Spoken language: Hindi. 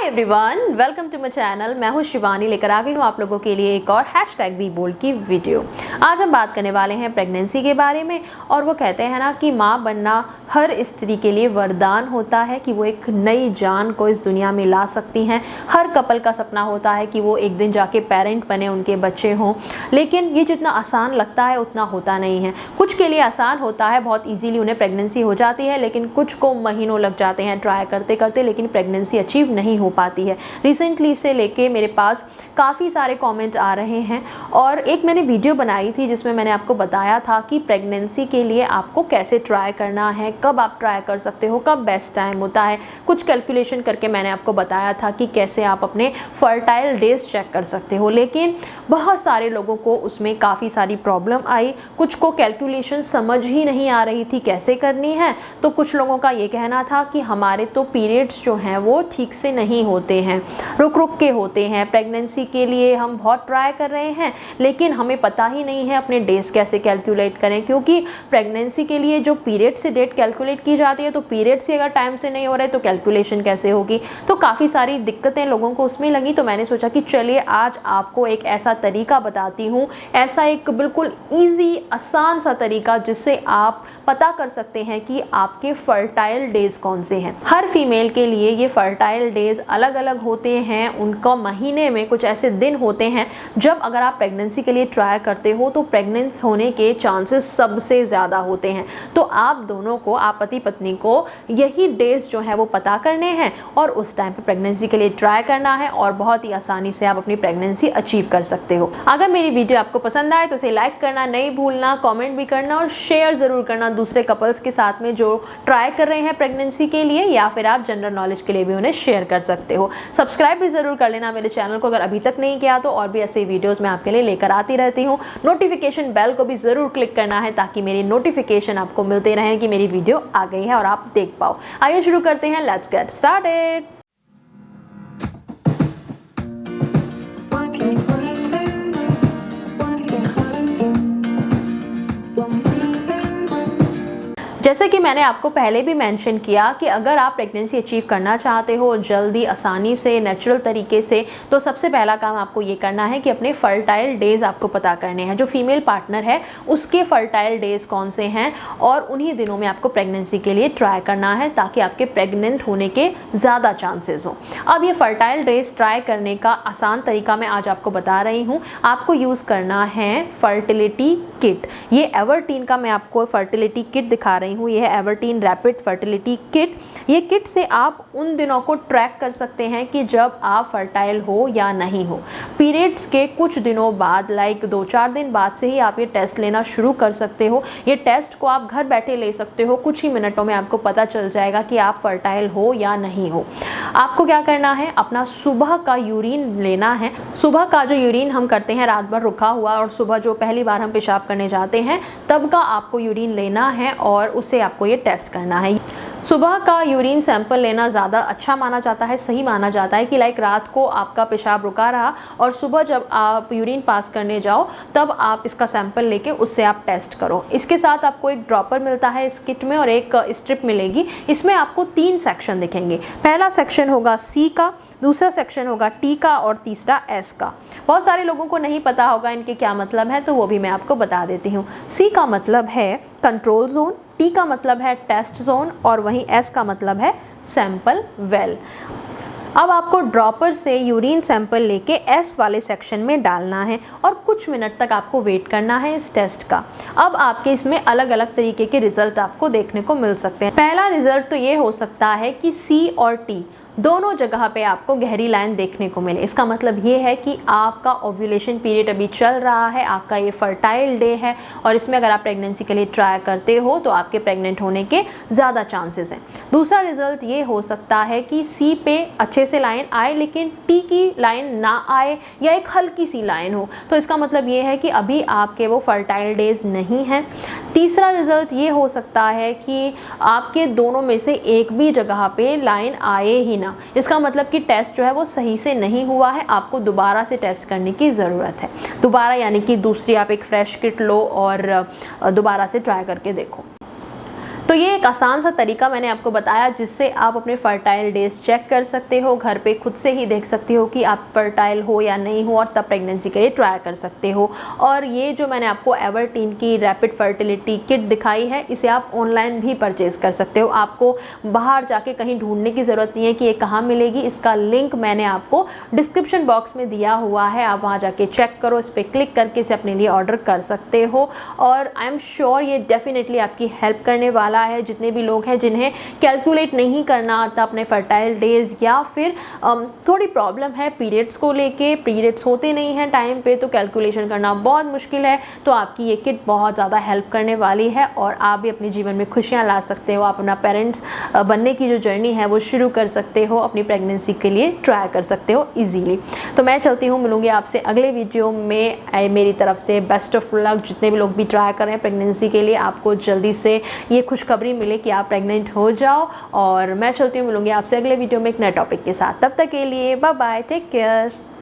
Hi everyone, welcome to my channel. मैं हूं शिवानी, लेकर आ गई हूं आप लोगों के लिए एक और #BeBold की वीडियो। आज हम बात करने वाले हैं प्रेगनेंसी के बारे में। और वो कहते हैं ना कि माँ बनना हर स्त्री के लिए वरदान होता है कि वो एक नई जान को इस दुनिया में ला सकती हैं। हर कपल का सपना होता है कि वो एक दिन जाके पेरेंट बने, उनके बच्चे हों, लेकिन ये जितना आसान लगता है उतना होता नहीं है। कुछ के लिए आसान होता है, बहुत ईजीली उन्हें प्रेगनेंसी हो जाती है, लेकिन कुछ को महीनों लग जाते हैं ट्राई करते करते, लेकिन प्रेगनेंसी अचीव नहीं हो पाती है। रिसेंटली से लेके मेरे पास काफ़ी सारे कमेंट आ रहे हैं और एक मैंने वीडियो बनाई थी जिसमें मैंने आपको बताया था कि प्रेगनेंसी के लिए आपको कैसे ट्राई करना है, कब आप ट्राई कर सकते हो, कब बेस्ट टाइम होता है। कुछ कैलकुलेशन करके मैंने आपको बताया था कि कैसे आप अपने फर्टाइल डेज चेक कर सकते हो, लेकिन बहुत सारे लोगों को उसमें काफ़ी सारी प्रॉब्लम आई। कुछ को कैलकुलेशन समझ ही नहीं आ रही थी कैसे करनी है, तो कुछ लोगों का ये कहना था कि हमारे तो पीरियड्स जो हैं वो ठीक से नहीं होते हैं, रुक रुक के होते हैं। प्रेगनेंसी के लिए हम बहुत ट्राई कर रहे हैं लेकिन हमें पता ही नहीं है अपने डेज कैसे कैलकुलेट करें, क्योंकि प्रेगनेंसी के लिए जो पीरियड से डेट कैलकुलेट की जाती है, तो पीरियड से अगर टाइम से नहीं हो रहा है तो कैलकुलेशन कैसे होगी। तो काफ़ी सारी दिक्कतें लोगों को उसमें लगी, तो मैंने सोचा कि चलिए आज आपको एक ऐसा तरीका बताती हूँ, ऐसा एक बिल्कुल ईजी आसान सा तरीका जिससे आप पता कर सकते हैं कि आपके फर्टाइल डेज कौन से हैं। हर फीमेल के लिए ये फर्टाइल डेज अलग अलग होते हैं। उनका महीने में कुछ ऐसे दिन होते हैं जब अगर आप प्रेगनेंसी के लिए ट्राई करते हो तो प्रेग्नेंस होने के चांसेस सबसे ज़्यादा होते हैं। तो आप दोनों को, आप पति पत्नी को यही डेज जो है वो पता करने हैं और उस टाइम पे प्रेगनेंसी के लिए ट्राई करना है और बहुत ही आसानी से आप अपनी प्रेगनेंसी अचीव कर सकते हो। अगर मेरी वीडियो आपको पसंद आए तो इसे लाइक करना नहीं भूलना, कमेंट भी करना और शेयर ज़रूर करना दूसरे कपल्स के साथ में जो ट्राई कर रहे हैं प्रेगनेंसी के लिए, या फिर आप जनरल नॉलेज के लिए भी उन्हें शेयर कर सकते हो। सब्सक्राइब भी ज़रूर कर लेना मेरे चैनल को अगर अभी तक नहीं किया तो, और भी ऐसे वीडियोस मैं आपके लिए लेकर आती रहती हूँ। नोटिफिकेशन बेल को भी ज़रूर क्लिक करना है ताकि मेरी नोटिफिकेशन आपको मिलते रहें कि मेरी वीडियो आ गई है और आप देख पाओ। आइए शुरू करते हैं, लेट्स गेट स्टार्टेड। जैसे कि मैंने आपको पहले भी मेंशन किया कि अगर आप प्रेगनेंसी अचीव करना चाहते हो जल्दी, आसानी से, नेचुरल तरीके से, तो सबसे पहला काम आपको ये करना है कि अपने फर्टाइल डेज़ आपको पता करने हैं। जो फीमेल पार्टनर है उसके फर्टाइल डेज़ कौन से हैं और उन्हीं दिनों में आपको प्रेगनेंसी के लिए ट्राई करना है ताकि आपके प्रेग्नेंट होने के ज़्यादा चांसेस हों। अब ये फर्टाइल डेज़ ट्राई करने का आसान तरीका मैं आज आपको बता रही हूँ। आपको यूज़ करना है फर्टिलिटी किट। ये एवर्टीन का मैं आपको फर्टिलिटी किट दिखा रही हूँ। यह है एवर्टीन रैपिड फर्टिलिटी किट। ये किट से आप उन दिनों को ट्रैक कर सकते हैं कि जब आप फर्टाइल हो या नहीं हो। पीरियड्स के कुछ दिनों बाद, लाइक 2-4 दिन बाद से ही आप ये टेस्ट लेना शुरू कर सकते हो। ये टेस्ट को आप घर बैठे ले सकते हो, कुछ ही मिनटों में आपको पता चल जाएगा कि आप फर्टाइल हो या नहीं हो। आपको क्या करना है, अपना सुबह का यूरिन लेना है। सुबह का जो यूरिन हम करते हैं रात भर रुका हुआ, और सुबह जो पहली बार हम पेशाब करने जाते हैं तब का आपको यूरिन लेना है और उससे आपको ये टेस्ट करना है। सुबह का यूरिन सैंपल लेना ज़्यादा अच्छा माना जाता है, सही माना जाता है कि लाइक रात को आपका पेशाब रुका रहा और सुबह जब आप यूरिन पास करने जाओ तब आप इसका सैंपल लेके उससे आप टेस्ट करो। इसके साथ आपको एक ड्रॉपर मिलता है इस किट में और एक स्ट्रिप मिलेगी। इसमें आपको 3 सेक्शन दिखेंगे। पहला सेक्शन होगा C का, दूसरा सेक्शन होगा T का और तीसरा S का। बहुत सारे लोगों को नहीं पता होगा इनके क्या मतलब है, तो वो भी मैं आपको बता देती हूँ। C का मतलब है कंट्रोल जोन, T का मतलब है टेस्ट जोन और वहीं S का मतलब है सैंपल वेल। अब आपको ड्रॉपर से यूरिन सैंपल लेके S वाले सेक्शन में डालना है और कुछ मिनट तक आपको वेट करना है इस टेस्ट का। अब आपके इसमें अलग अलग तरीके के रिजल्ट आपको देखने को मिल सकते हैं। पहला रिजल्ट तो ये हो सकता है कि C और T दोनों जगह पे आपको गहरी लाइन देखने को मिले। इसका मतलब ये है कि आपका ओव्यूलेशन पीरियड अभी चल रहा है, आपका ये फर्टाइल डे है और इसमें अगर आप प्रेगनेंसी के लिए ट्राई करते हो तो आपके प्रेग्नेंट होने के ज़्यादा चांसेस हैं। दूसरा रिजल्ट ये हो सकता है कि C पे अच्छे से लाइन आए लेकिन T की लाइन ना आए या एक हल्की सी लाइन हो, तो इसका मतलब ये है कि अभी आपके वो फर्टाइल डेज नहीं हैं। तीसरा रिजल्ट ये हो सकता है कि आपके दोनों में से एक भी जगह पे लाइन आए ही ना। इसका मतलब कि टेस्ट जो है वो सही से नहीं हुआ है, आपको दोबारा से टेस्ट करने की ज़रूरत है। दोबारा यानी कि दूसरी आप एक फ्रेश किट लो और दोबारा से ट्राई करके देखो। तो ये एक आसान सा तरीका मैंने आपको बताया जिससे आप अपने फर्टाइल डेज चेक कर सकते हो, घर पे खुद से ही देख सकते हो कि आप फर्टाइल हो या नहीं हो, और तब प्रेगनेंसी के लिए ट्राई कर सकते हो। और ये जो मैंने आपको एवर्टीन की रैपिड फर्टिलिटी किट दिखाई है, इसे आप ऑनलाइन भी परचेज़ कर सकते हो। आपको बाहर जाके कहीं ढूंढने की ज़रूरत नहीं है कि ये कहाँ मिलेगी। इसका लिंक मैंने आपको डिस्क्रिप्शन बॉक्स में दिया हुआ है, आप वहाँ जाके चेक करो, इस पर क्लिक करके इसे अपने लिए ऑर्डर कर सकते हो। और आई एम श्योर ये डेफिनेटली आपकी हेल्प करने वाला है। जितने भी लोग हैं जिन्हें कैलकुलेट नहीं करना आता अपने फर्टाइल डेज, या फिर थोड़ी प्रॉब्लम है पीरियड्स को लेके, पीरियड्स होते नहीं हैं टाइम पे, तो कैलकुलेशन करना बहुत मुश्किल है, तो आपकी ये किट बहुत ज़्यादा हेल्प करने वाली है और आप भी अपने जीवन में खुशियाँ ला सकते हो। आप अपना पेरेंट्स बनने की जो जर्नी है वो शुरू कर सकते हो, अपनी प्रेगनेंसी के लिए ट्राई कर सकते हो ईजीली। तो मैं चलती हूँ, मिलूँगी आपसे अगले वीडियो में। मेरी तरफ से बेस्ट ऑफ लक। जितने भी लोग भी ट्राई कर रहे हैं प्रेगनेंसी के लिए, आपको जल्दी से ये खुशखबरी मिले कि आप प्रेग्नेंट हो जाओ। और मैं चलती हूँ, मिलूँगी आपसे अगले वीडियो में एक नए टॉपिक के साथ। तब तक के लिए बाय बाय, टेक केयर।